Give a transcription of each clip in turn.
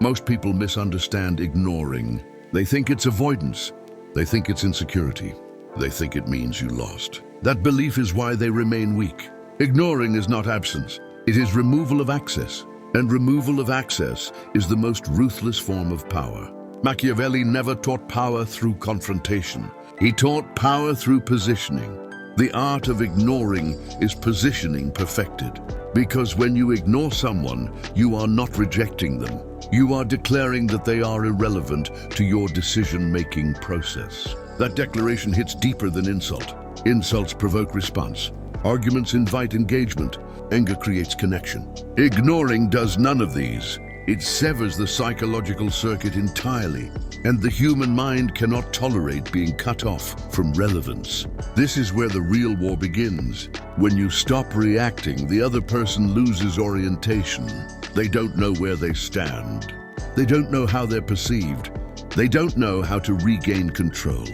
Most people misunderstand ignoring. They think it's avoidance. They think it's insecurity. They think it means you lost. That belief is why they remain weak. Ignoring is not absence. It is removal of access. And removal of access is the most ruthless form of power. Machiavelli never taught power through confrontation. He taught power through positioning. The art of ignoring is positioning perfected. Because when you ignore someone, you are not rejecting them. You are declaring that they are irrelevant to your decision-making process. That declaration hits deeper than insult. Insults provoke response. Arguments invite engagement. Anger creates connection. Ignoring does none of these. It severs the psychological circuit entirely, and the human mind cannot tolerate being cut off from relevance. This is where the real war begins. When you stop reacting, the other person loses orientation. They don't know where they stand. They don't know how they're perceived. They don't know how to regain control.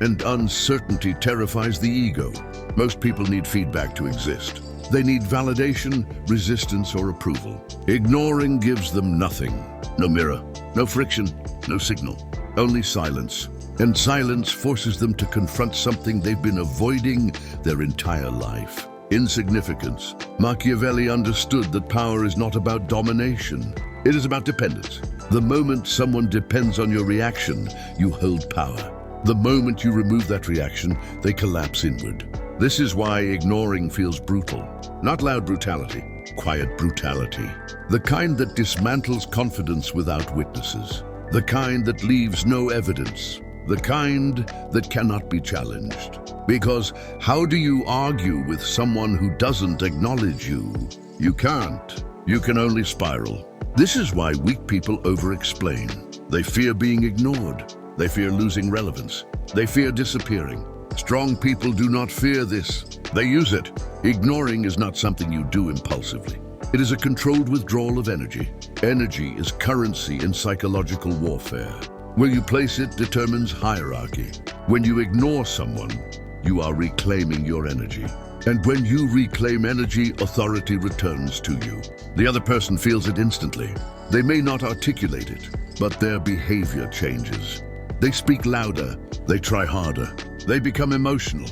And uncertainty terrifies the ego. Most people need feedback to exist. They need validation, resistance, or approval. Ignoring gives them nothing. No mirror, no friction, no signal, only silence. And silence forces them to confront something they've been avoiding their entire life. Insignificance. Machiavelli understood that power is not about domination. It is about dependence. The moment someone depends on your reaction, you hold power. The moment you remove that reaction, they collapse inward. This is why ignoring feels brutal. Not loud brutality, quiet brutality. The kind that dismantles confidence without witnesses. The kind that leaves no evidence. The kind that cannot be challenged. Because how do you argue with someone who doesn't acknowledge you? You can't. You can only spiral. This is why weak people over-explain. They fear being ignored. They fear losing relevance. They fear disappearing. Strong people do not fear this. They use it. Ignoring is not something you do impulsively. It is a controlled withdrawal of energy. Energy is currency in psychological warfare. Where you place it determines hierarchy. When you ignore someone, you are reclaiming your energy. And when you reclaim energy, authority returns to you. The other person feels it instantly. They may not articulate it, but their behavior changes. They speak louder. They try harder. They become emotional.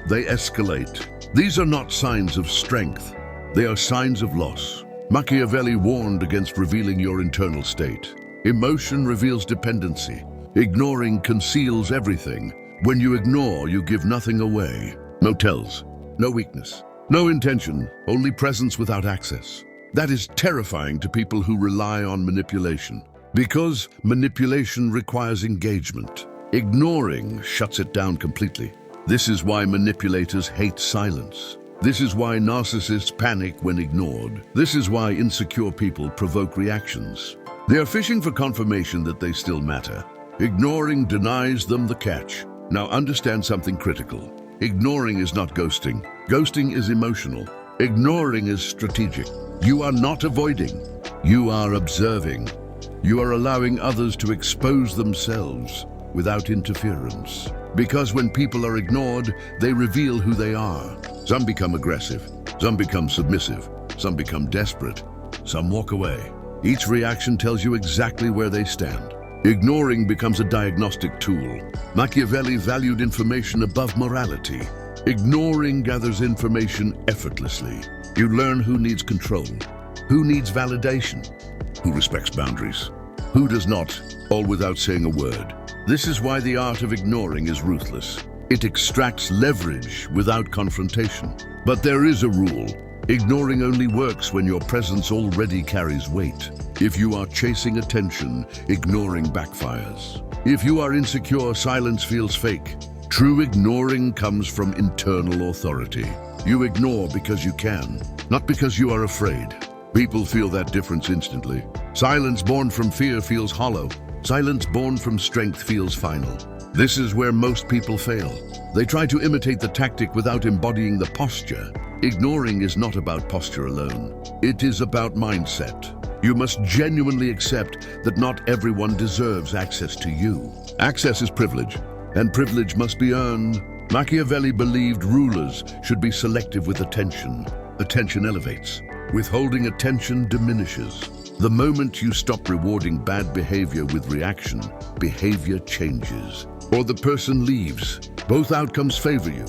They escalate. These are not signs of strength. They are signs of loss. Machiavelli warned against revealing your internal state. Emotion reveals dependency. Ignoring conceals everything. When you ignore, you give nothing away. No tells, no weakness, no intention, only presence without access. That is terrifying to people who rely on manipulation. Because manipulation requires engagement. Ignoring shuts it down completely. This is why manipulators hate silence. This is why narcissists panic when ignored. This is why insecure people provoke reactions. They are fishing for confirmation that they still matter. Ignoring denies them the catch. Now understand something critical. Ignoring is not ghosting. Ghosting is emotional. Ignoring is strategic. You are not avoiding. You are observing. You are allowing others to expose themselves without interference. Because when people are ignored, they reveal who they are. Some become aggressive, some become submissive, some become desperate, some walk away. Each reaction tells you exactly where they stand. Ignoring becomes a diagnostic tool. Machiavelli valued information above morality. Ignoring gathers information effortlessly. You learn who needs control, who needs validation, who respects boundaries, who does not, all without saying a word. This is why the art of ignoring is ruthless. It extracts leverage without confrontation. But there is a rule. Ignoring only works when your presence already carries weight. If you are chasing attention, ignoring backfires. If you are insecure, silence feels fake. True ignoring comes from internal authority. You ignore because you can, not because you are afraid. People feel that difference instantly. Silence born from fear feels hollow. Silence born from strength feels final. This is where most people fail. They try to imitate the tactic without embodying the posture. Ignoring is not about posture alone. It is about mindset. You must genuinely accept that not everyone deserves access to you. Access is privilege, and privilege must be earned. Machiavelli believed rulers should be selective with attention. Attention elevates. Withholding attention diminishes. The moment you stop rewarding bad behavior with reaction, behavior changes. Or the person leaves. Both outcomes favor you.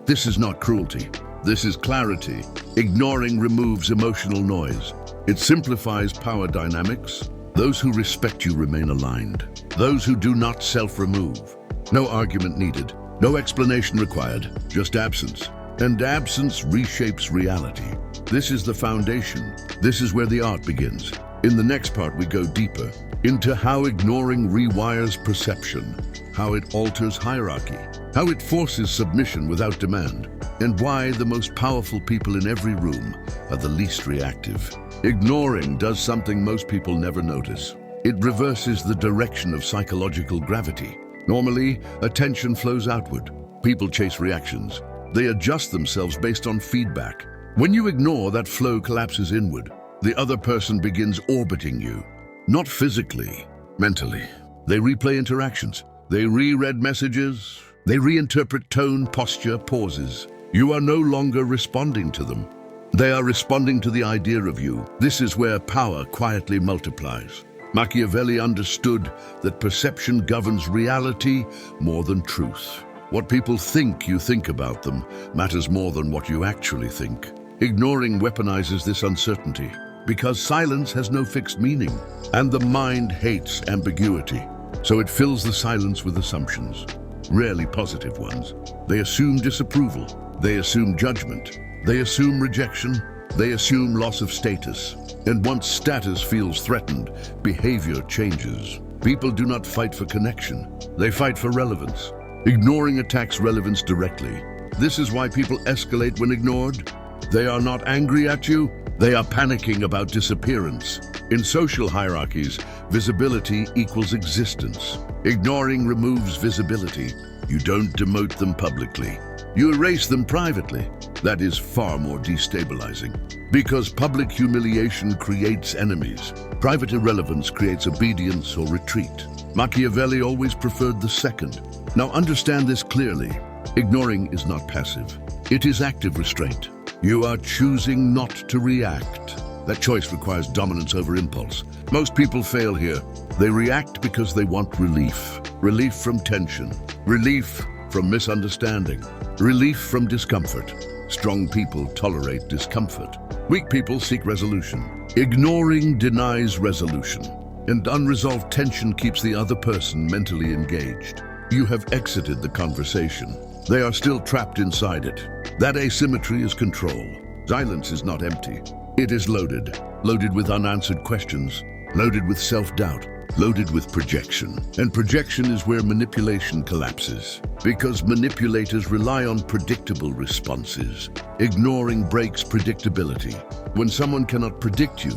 This is not cruelty. This is clarity. Ignoring removes emotional noise. It simplifies power dynamics. Those who respect you remain aligned. Those who do not self-remove. No argument needed. No explanation required. Just absence. And absence reshapes reality. This is the foundation. This is where the art begins. In the next part, we go deeper into how ignoring rewires perception, how it alters hierarchy, how it forces submission without demand, and why the most powerful people in every room are the least reactive. Ignoring does something most people never notice. It reverses the direction of psychological gravity. Normally, attention flows outward. People chase reactions. They adjust themselves based on feedback. When you ignore, that flow collapses inward. The other person begins orbiting you. Not physically, mentally. They replay interactions. They reread messages. They reinterpret tone, posture, pauses. You are no longer responding to them. They are responding to the idea of you. This is where power quietly multiplies. Machiavelli understood that perception governs reality more than truth. What people think you think about them matters more than what you actually think. Ignoring weaponizes this uncertainty because silence has no fixed meaning, and the mind hates ambiguity. So it fills the silence with assumptions, rarely positive ones. They assume disapproval. They assume judgment. They assume rejection. They assume loss of status. And once status feels threatened, behavior changes. People do not fight for connection. They fight for relevance. Ignoring attacks relevance directly. This is why people escalate when ignored. They are not angry at you. They are panicking about disappearance. In social hierarchies, visibility equals existence. Ignoring removes visibility. You don't demote them publicly. You erase them privately. That is far more destabilizing. Because public humiliation creates enemies. Private irrelevance creates obedience or retreat. Machiavelli always preferred the second. Now understand this clearly. Ignoring is not passive. It is active restraint. You are choosing not to react. That choice requires dominance over impulse. Most people fail here. They react because they want relief. Relief from tension. Relief from misunderstanding. Relief from discomfort. Strong people tolerate discomfort. Weak people seek resolution. Ignoring denies resolution. And unresolved tension keeps the other person mentally engaged. You have exited the conversation. They are still trapped inside it. That asymmetry is control. Silence is not empty. It is loaded. Loaded with unanswered questions. Loaded with self-doubt. Loaded with projection. And projection is where manipulation collapses. Because manipulators rely on predictable responses. Ignoring breaks predictability. When someone cannot predict you,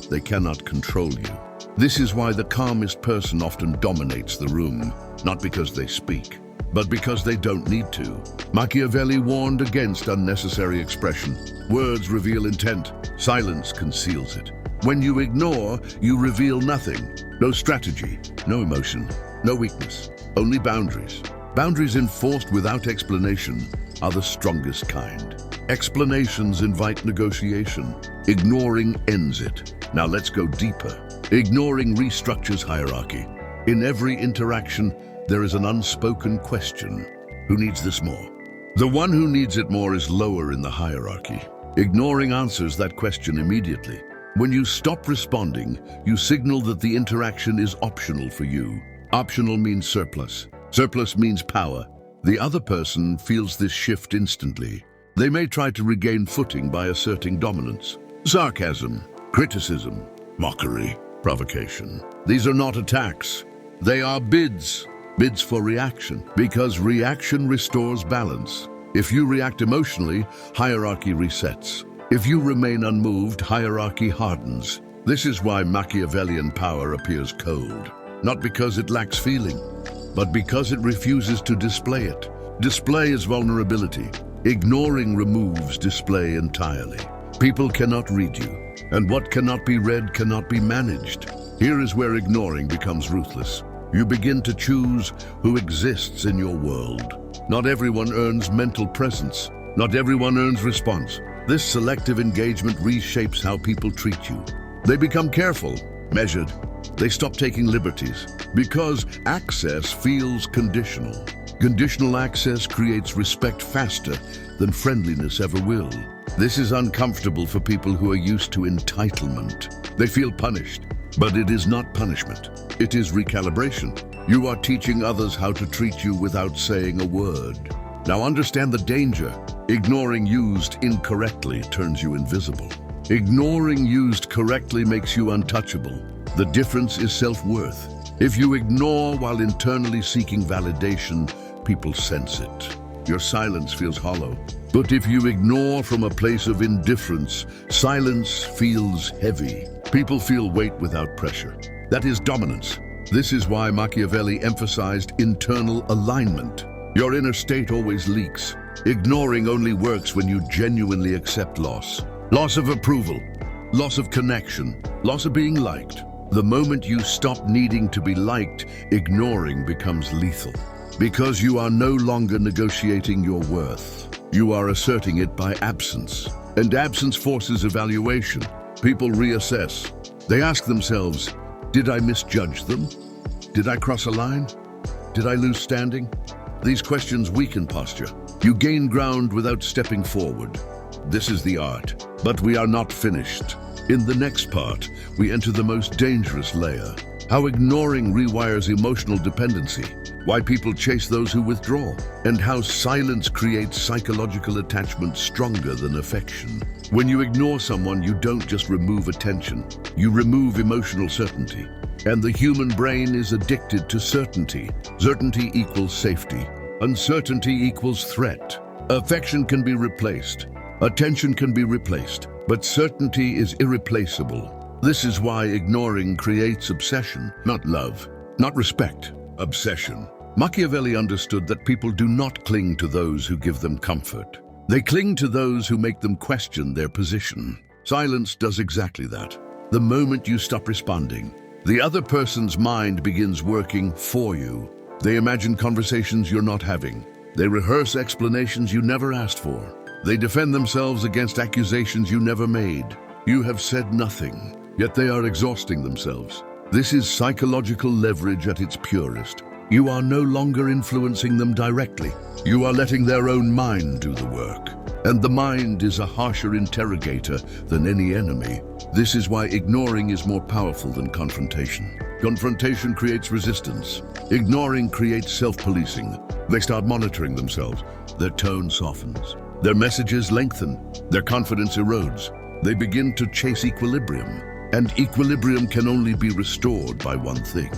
they cannot control you. This is why the calmest person often dominates the room. Not because they speak, but because they don't need to. Machiavelli warned against unnecessary expression. Words reveal intent. Silence conceals it. When you ignore, you reveal nothing. No strategy, no emotion, no weakness, only boundaries. Boundaries enforced without explanation are the strongest kind. Explanations invite negotiation. Ignoring ends it. Now let's go deeper. Ignoring restructures hierarchy. In every interaction, there is an unspoken question. Who needs this more? The one who needs it more is lower in the hierarchy. Ignoring answers that question immediately. When you stop responding, you signal that the interaction is optional for you. Optional means surplus. Surplus means power. The other person feels this shift instantly. They may try to regain footing by asserting dominance. Sarcasm, criticism, mockery, provocation. These are not attacks. They are bids. Bids for reaction, because reaction restores balance. If you react emotionally, hierarchy resets. If you remain unmoved, hierarchy hardens. This is why Machiavellian power appears cold. Not because it lacks feeling, but because it refuses to display it. Display is vulnerability. Ignoring removes display entirely. People cannot read you, and what cannot be read cannot be managed. Here is where ignoring becomes ruthless. You begin to choose who exists in your world. Not everyone earns mental presence. Not everyone earns response. This selective engagement reshapes how people treat you. They become careful, measured. They stop taking liberties because access feels conditional. Conditional access creates respect faster than friendliness ever will. This is uncomfortable for people who are used to entitlement. They feel punished, but it is not punishment. It is recalibration. You are teaching others how to treat you without saying a word. Now understand the danger. Ignoring used incorrectly turns you invisible. Ignoring used correctly makes you untouchable. The difference is self-worth. If you ignore while internally seeking validation, people sense it. Your silence feels hollow. But if you ignore from a place of indifference, silence feels heavy. People feel weight without pressure. That is dominance. This is why Machiavelli emphasized internal alignment. Your inner state always leaks. Ignoring only works when you genuinely accept loss. Loss of approval, loss of connection, loss of being liked. The moment you stop needing to be liked, ignoring becomes lethal. Because you are no longer negotiating your worth. You are asserting it by absence. And absence forces evaluation. People reassess. They ask themselves, did I misjudge them? Did I cross a line? Did I lose standing? These questions weaken posture. You gain ground without stepping forward. This is the art. But we are not finished. In the next part, we enter the most dangerous layer. How ignoring rewires emotional dependency. Why people chase those who withdraw. And how silence creates psychological attachment stronger than affection. When you ignore someone, you don't just remove attention. You remove emotional certainty. And the human brain is addicted to certainty. Certainty equals safety. Uncertainty equals threat. Affection can be replaced. Attention can be replaced. But certainty is irreplaceable. This is why ignoring creates obsession, not love, not respect, obsession. Machiavelli understood that people do not cling to those who give them comfort. They cling to those who make them question their position. Silence does exactly that. The moment you stop responding, the other person's mind begins working for you. They imagine conversations you're not having. They rehearse explanations you never asked for. They defend themselves against accusations you never made. You have said nothing, yet they are exhausting themselves. This is psychological leverage at its purest. You are no longer influencing them directly. You are letting their own mind do the work. And the mind is a harsher interrogator than any enemy. This is why ignoring is more powerful than confrontation. Confrontation creates resistance. Ignoring creates self-policing. They start monitoring themselves. Their tone softens. Their messages lengthen. Their confidence erodes. They begin to chase equilibrium. And equilibrium can only be restored by one thing.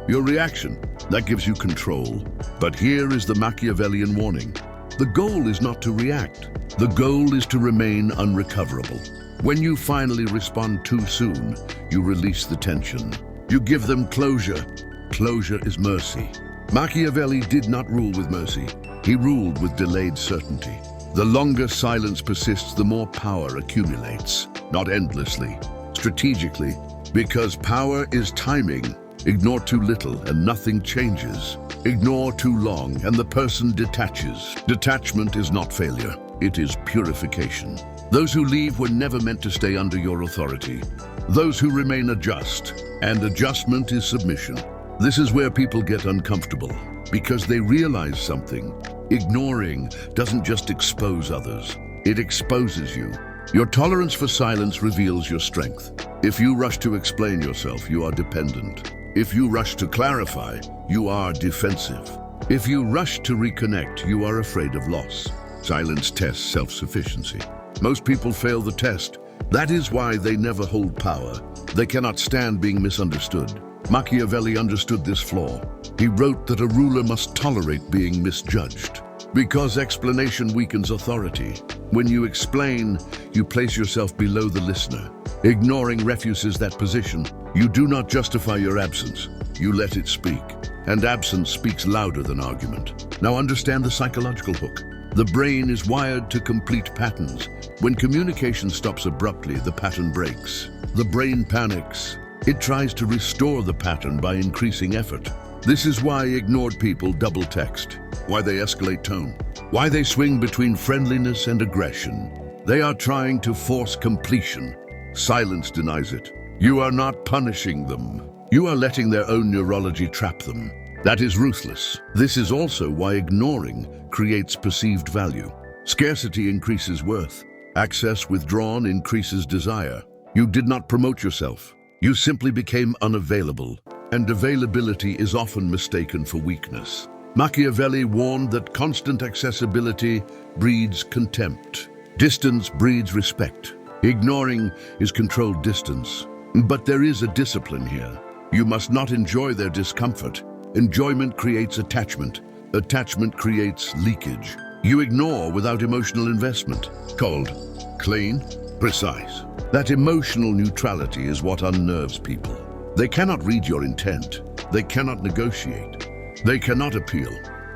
Your reaction. That gives you control. But here is the Machiavellian warning. The goal is not to react. The goal is to remain unrecoverable. When you finally respond too soon, you release the tension. You give them closure. Closure is mercy. Machiavelli did not rule with mercy. He ruled with delayed certainty. The longer silence persists, the more power accumulates. Not endlessly, strategically, because power is timing. Ignore too little and nothing changes. Ignore too long and the person detaches. Detachment is not failure. It is purification. Those who leave were never meant to stay under your authority. Those who remain adjust, and adjustment is submission. This is where people get uncomfortable, because they realize something. Ignoring doesn't just expose others, it exposes you. Your tolerance for silence reveals your strength. If you rush to explain yourself, you are dependent. If you rush to clarify, you are defensive. If you rush to reconnect, you are afraid of loss. Silence tests self-sufficiency. Most people fail the test. That is why they never hold power. They cannot stand being misunderstood. Machiavelli understood this flaw. He wrote that a ruler must tolerate being misjudged, because explanation weakens authority. When you explain, you place yourself below the listener. Ignoring refuses that position. You do not justify your absence. You let it speak. And absence speaks louder than argument. Now understand the psychological hook. The brain is wired to complete patterns. When communication stops abruptly, the pattern breaks. The brain panics. It tries to restore the pattern by increasing effort. This is why ignored people double text, why they escalate tone, why they swing between friendliness and aggression. They are trying to force completion. Silence denies it. You are not punishing them. You are letting their own neurology trap them. That is ruthless. This is also why ignoring creates perceived value. Scarcity increases worth. Access withdrawn increases desire. You did not promote yourself. You simply became unavailable, and availability is often mistaken for weakness. Machiavelli warned that constant accessibility breeds contempt. Distance breeds respect. Ignoring is controlled distance. But there is a discipline here. You must not enjoy their discomfort. Enjoyment creates attachment. Attachment creates leakage. You ignore without emotional investment. Cold, clean, precise. That emotional neutrality is what unnerves people. They cannot read your intent. They cannot negotiate. They cannot appeal,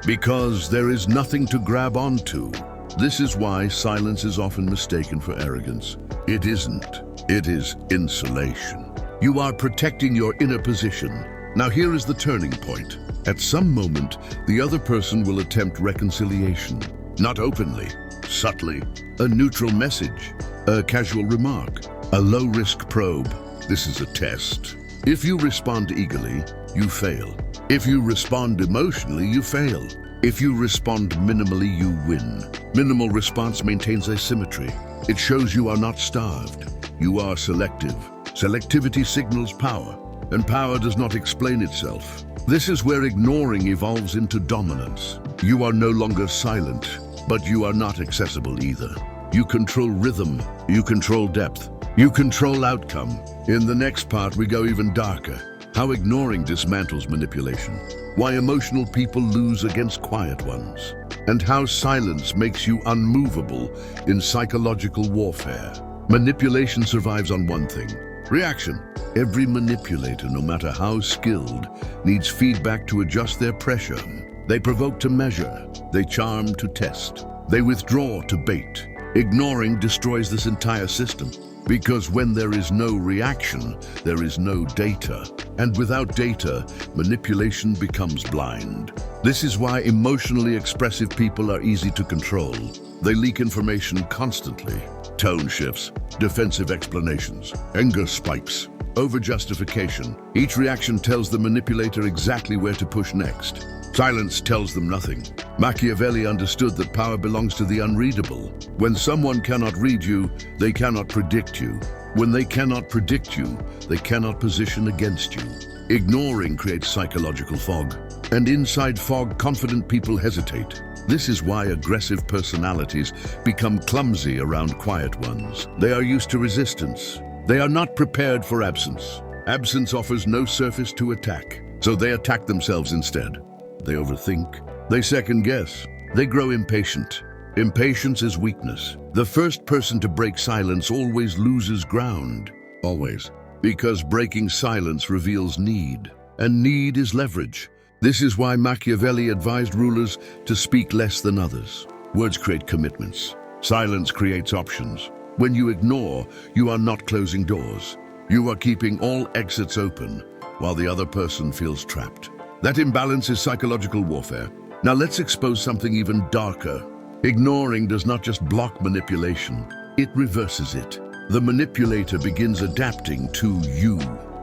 because there is nothing to grab onto. This is why silence is often mistaken for arrogance. It isn't. It is insulation. You are protecting your inner position. Now here is the turning point. At some moment, the other person will attempt reconciliation. Not openly, subtly. A neutral message, a casual remark, a low-risk probe. This is a test. If you respond eagerly, you fail. If you respond emotionally, you fail. If you respond minimally, you win. Minimal response maintains asymmetry. It shows you are not starved. You are selective. Selectivity signals power, and power does not explain itself. This is where ignoring evolves into dominance. You are no longer silent, but you are not accessible either. You control rhythm, you control depth, you control outcome. In the next part, we go even darker. How ignoring dismantles manipulation. Why emotional people lose against quiet ones. And how silence makes you unmovable in psychological warfare. Manipulation survives on one thing: reaction. Every manipulator, no matter how skilled, needs feedback to adjust their pressure. They provoke to measure. They charm to test. They withdraw to bait. Ignoring destroys this entire system. Because when there is no reaction, there is no data. And without data, manipulation becomes blind. This is why emotionally expressive people are easy to control. They leak information constantly. Tone shifts, defensive explanations, anger spikes, over-justification. Each reaction tells the manipulator exactly where to push next. Silence tells them nothing. Machiavelli understood that power belongs to the unreadable. When someone cannot read you, they cannot predict you. When they cannot predict you, they cannot position against you. Ignoring creates psychological fog. And inside fog, confident people hesitate. This is why aggressive personalities become clumsy around quiet ones. They are used to resistance. They are not prepared for absence. Absence offers no surface to attack, so they attack themselves instead. They overthink. They second guess. They grow impatient. Impatience is weakness. The first person to break silence always loses ground. Always. Because breaking silence reveals need. And need is leverage. This is why Machiavelli advised rulers to speak less than others. Words create commitments. Silence creates options. When you ignore, you are not closing doors. You are keeping all exits open, while the other person feels trapped. That imbalance is psychological warfare. Now let's expose something even darker. Ignoring does not just block manipulation, it reverses it. The manipulator begins adapting to you.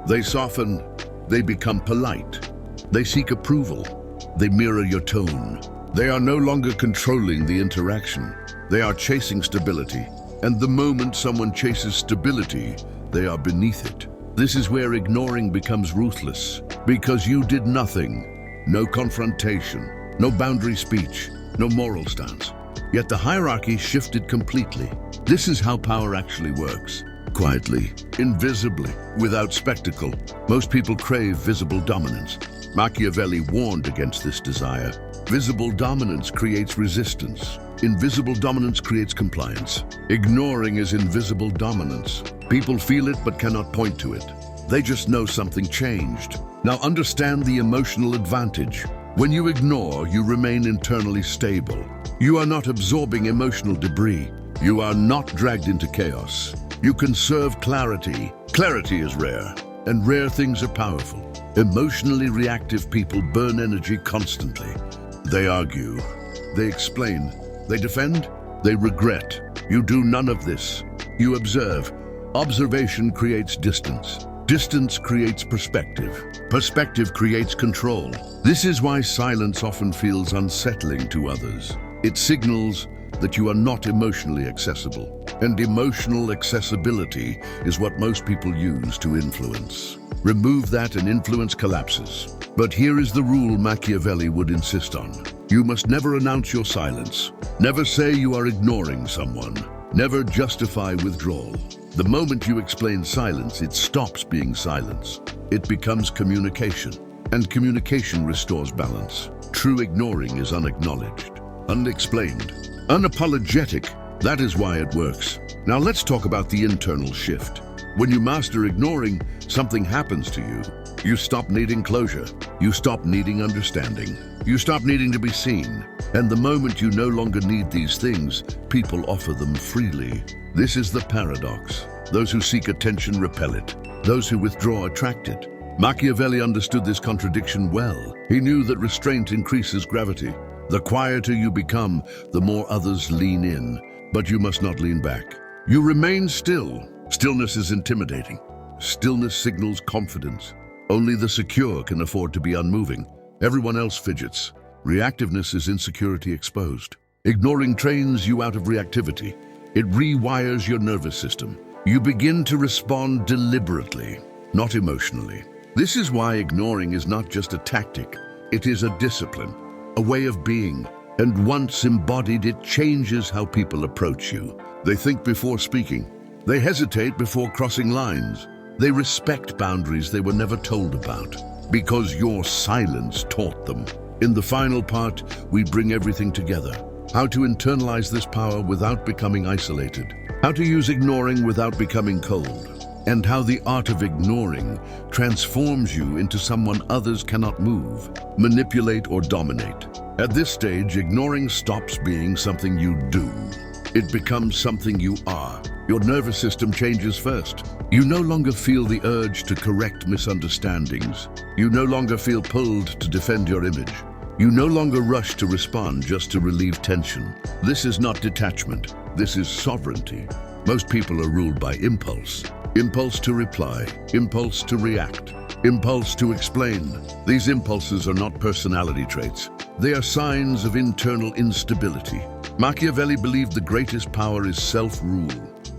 They soften, they become polite. They seek approval, they mirror your tone. They are no longer controlling the interaction. They are chasing stability. And the moment someone chases stability, they are beneath it. This is where ignoring becomes ruthless, because you did nothing. No confrontation, no boundary speech, no moral stance. Yet the hierarchy shifted completely. This is how power actually works. Quietly, invisibly, without spectacle. Most people crave visible dominance. Machiavelli warned against this desire. Visible dominance creates resistance. Invisible dominance creates compliance. Ignoring is invisible dominance. People feel it but cannot point to it. They just know something changed. Now understand the emotional advantage. When you ignore, you remain internally stable. You are not absorbing emotional debris. You are not dragged into chaos. You conserve clarity. Clarity is rare, and rare things are powerful. Emotionally reactive people burn energy constantly. They argue, they explain, they defend, they regret. You do none of this. You observe. Observation creates distance. Distance creates perspective. Perspective creates control. This is why silence often feels unsettling to others. It signals that you are not emotionally accessible. And emotional accessibility is what most people use to influence. Remove that and influence collapses. But here is the rule Machiavelli would insist on. You must never announce your silence. Never say you are ignoring someone. Never justify withdrawal. The moment you explain silence, it stops being silence. It becomes communication. And communication restores balance. True ignoring is unacknowledged, unexplained, unapologetic. That is why it works. Now let's talk about the internal shift. When you master ignoring, something happens to you. You stop needing closure. You stop needing understanding. You stop needing to be seen. And the moment you no longer need these things, people offer them freely. This is the paradox. Those who seek attention repel it. Those who withdraw attract it. Machiavelli understood this contradiction well. He knew that restraint increases gravity. The quieter you become, the more others lean in. But you must not lean back. You remain still. Stillness is intimidating. Stillness signals confidence. Only the secure can afford to be unmoving. Everyone else fidgets. Reactiveness is insecurity exposed. Ignoring trains you out of reactivity. It rewires your nervous system. You begin to respond deliberately, not emotionally. This is why ignoring is not just a tactic. It is a discipline, a way of being. And once embodied, it changes how people approach you. They think before speaking. They hesitate before crossing lines. They respect boundaries they were never told about, because your silence taught them. In the final part, we bring everything together. How to internalize this power without becoming isolated. How to use ignoring without becoming cold. And how the art of ignoring transforms you into someone others cannot move, manipulate, or dominate. At this stage, ignoring stops being something you do. It becomes something you are. Your nervous system changes first. You no longer feel the urge to correct misunderstandings. You no longer feel pulled to defend your image. You no longer rush to respond just to relieve tension. This is not detachment. This is sovereignty. Most people are ruled by impulse. Impulse to reply. Impulse to react. Impulse to explain. These impulses are not personality traits. They are signs of internal instability. Machiavelli believed the greatest power is self-rule.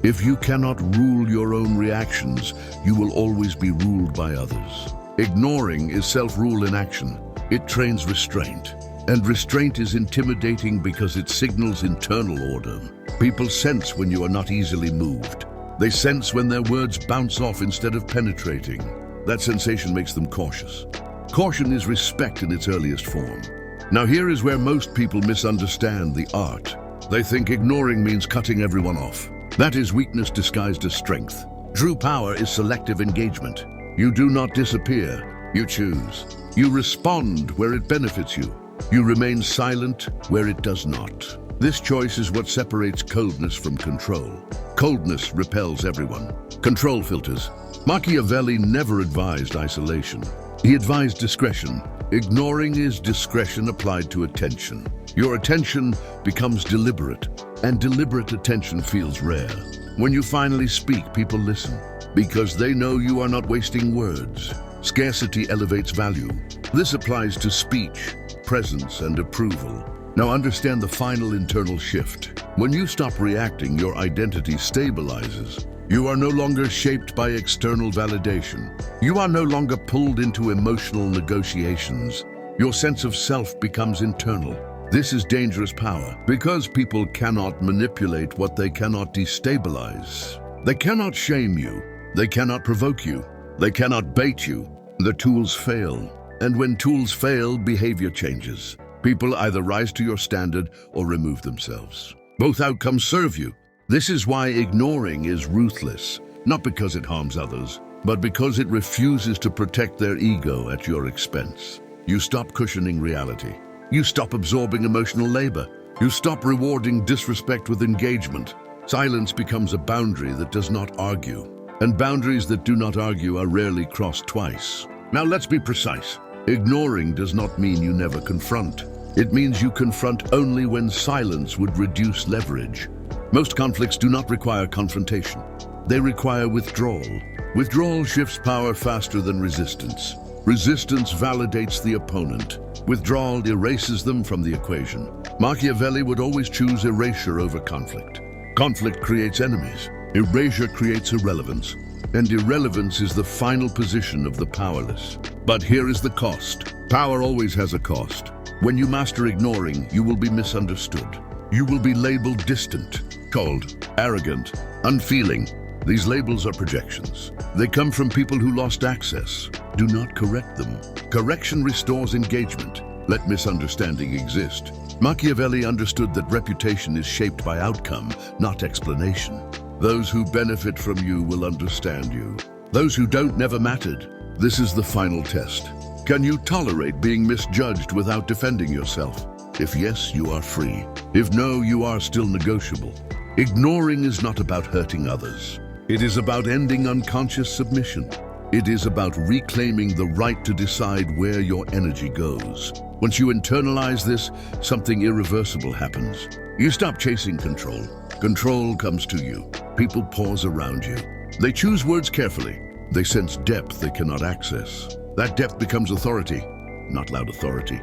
If you cannot rule your own reactions, you will always be ruled by others. Ignoring is self-rule in action. It trains restraint. And restraint is intimidating because it signals internal order. People sense when you are not easily moved. They sense when their words bounce off instead of penetrating. That sensation makes them cautious. Caution is respect in its earliest form. Now here is where most people misunderstand the art. They think ignoring means cutting everyone off. That is weakness disguised as strength. True power is selective engagement. You do not disappear, you choose. You respond where it benefits you. You remain silent where it does not. This choice is what separates coldness from control. Coldness repels everyone. Control filters. Machiavelli never advised isolation. He advised discretion. Ignoring is discretion applied to attention. Your attention becomes deliberate, and deliberate attention feels rare. When you finally speak, people listen, because they know you are not wasting words. Scarcity elevates value. This applies to speech, presence, and approval. Now understand the final internal shift. When you stop reacting, your identity stabilizes. You are no longer shaped by external validation. You are no longer pulled into emotional negotiations. Your sense of self becomes internal. This is dangerous power because people cannot manipulate what they cannot destabilize. They cannot shame you. They cannot provoke you. They cannot bait you. The tools fail. And when tools fail, behavior changes. People either rise to your standard or remove themselves. Both outcomes serve you. This is why ignoring is ruthless, not because it harms others, but because it refuses to protect their ego at your expense. You stop cushioning reality. You stop absorbing emotional labor. You stop rewarding disrespect with engagement. Silence becomes a boundary that does not argue. And boundaries that do not argue are rarely crossed twice. Now let's be precise. Ignoring does not mean you never confront. It means you confront only when silence would reduce leverage. Most conflicts do not require confrontation. They require withdrawal. Withdrawal shifts power faster than resistance. Resistance validates the opponent. Withdrawal erases them from the equation. Machiavelli would always choose erasure over conflict. Conflict creates enemies. Erasure creates irrelevance. And irrelevance is the final position of the powerless. But here is the cost. Power always has a cost. When you master ignoring, you will be misunderstood. You will be labeled distant, cold, arrogant, unfeeling. These labels are projections. They come from people who lost access. Do not correct them. Correction restores engagement. Let misunderstanding exist. Machiavelli understood that reputation is shaped by outcome, not explanation. Those who benefit from you will understand you. Those who don't never mattered. This is the final test. Can you tolerate being misjudged without defending yourself? If yes, you are free. If no, you are still negotiable. Ignoring is not about hurting others. It is about ending unconscious submission. It is about reclaiming the right to decide where your energy goes. Once you internalize this, something irreversible happens. You stop chasing control. Control comes to you. People pause around you. They choose words carefully. They sense depth they cannot access. That depth becomes authority, not loud authority.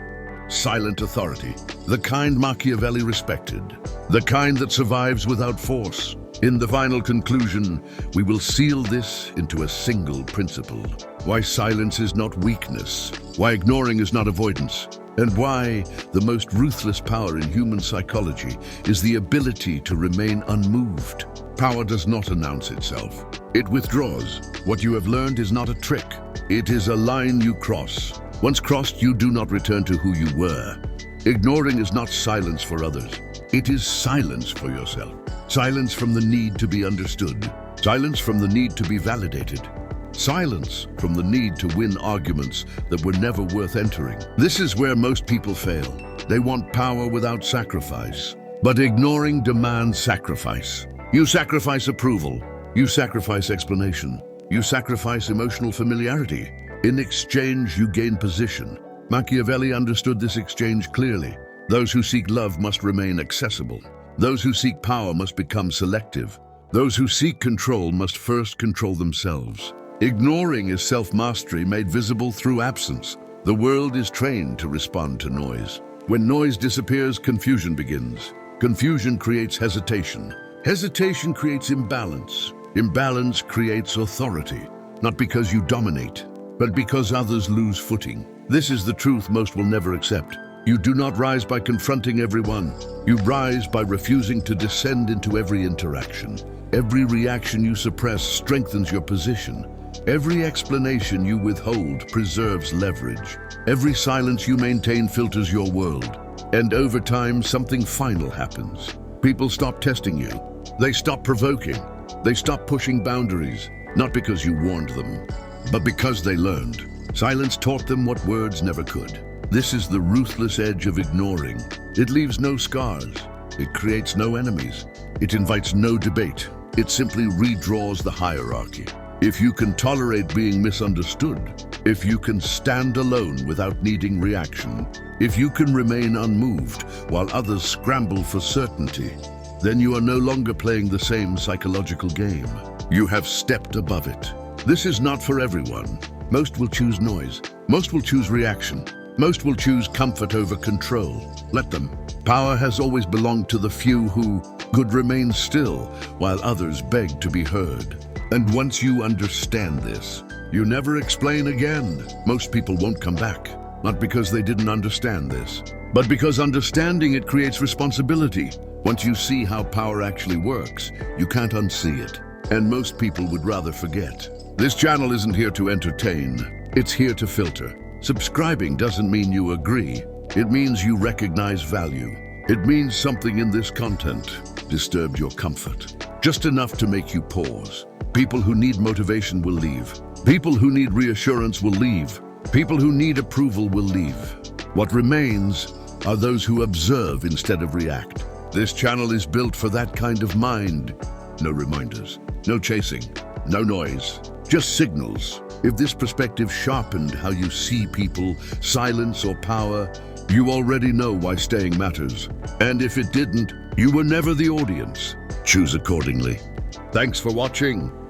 Silent authority, the kind Machiavelli respected, the kind that survives without force. In the final conclusion, we will seal this into a single principle. Why silence is not weakness, why ignoring is not avoidance, and why the most ruthless power in human psychology is the ability to remain unmoved. Power does not announce itself. It withdraws. What you have learned is not a trick. It is a line you cross. Once crossed, you do not return to who you were. Ignoring is not silence for others. It is silence for yourself. Silence from the need to be understood. Silence from the need to be validated. Silence from the need to win arguments that were never worth entering. This is where most people fail. They want power without sacrifice. But ignoring demands sacrifice. You sacrifice approval. You sacrifice explanation. You sacrifice emotional familiarity. In exchange, you gain position. Machiavelli understood this exchange clearly. Those who seek love must remain accessible. Those who seek power must become selective. Those who seek control must first control themselves. Ignoring is self-mastery made visible through absence. The world is trained to respond to noise. When noise disappears, confusion begins. Confusion creates hesitation. Hesitation creates imbalance. Imbalance creates authority. Not because you dominate, but because others lose footing. This is the truth most will never accept. You do not rise by confronting everyone. You rise by refusing to descend into every interaction. Every reaction you suppress strengthens your position. Every explanation you withhold preserves leverage. Every silence you maintain filters your world. And over time, something final happens. People stop testing you. They stop provoking. They stop pushing boundaries, not because you warned them, but because they learned. Silence taught them what words never could. This is the ruthless edge of ignoring. It leaves no scars. It creates no enemies. It invites no debate. It simply redraws the hierarchy. If you can tolerate being misunderstood, if you can stand alone without needing reaction, if you can remain unmoved while others scramble for certainty, then you are no longer playing the same psychological game. You have stepped above it. This is not for everyone. Most will choose noise. Most will choose reaction. Most will choose comfort over control. Let them. Power has always belonged to the few who could remain still while others begged to be heard. And once you understand this, you never explain again. Most people won't come back, not because they didn't understand this, but because understanding it creates responsibility. Once you see how power actually works, you can't unsee it. And most people would rather forget. This channel isn't here to entertain. It's here to filter. Subscribing doesn't mean you agree. It means you recognize value. It means something in this content disturbed your comfort. Just enough to make you pause. People who need motivation will leave. People who need reassurance will leave. People who need approval will leave. What remains are those who observe instead of react. This channel is built for that kind of mind. No reminders, no chasing, no noise, just signals. If this perspective sharpened how you see people, silence or power, you already know why staying matters. And if it didn't, you were never the audience. Choose accordingly. Thanks for watching.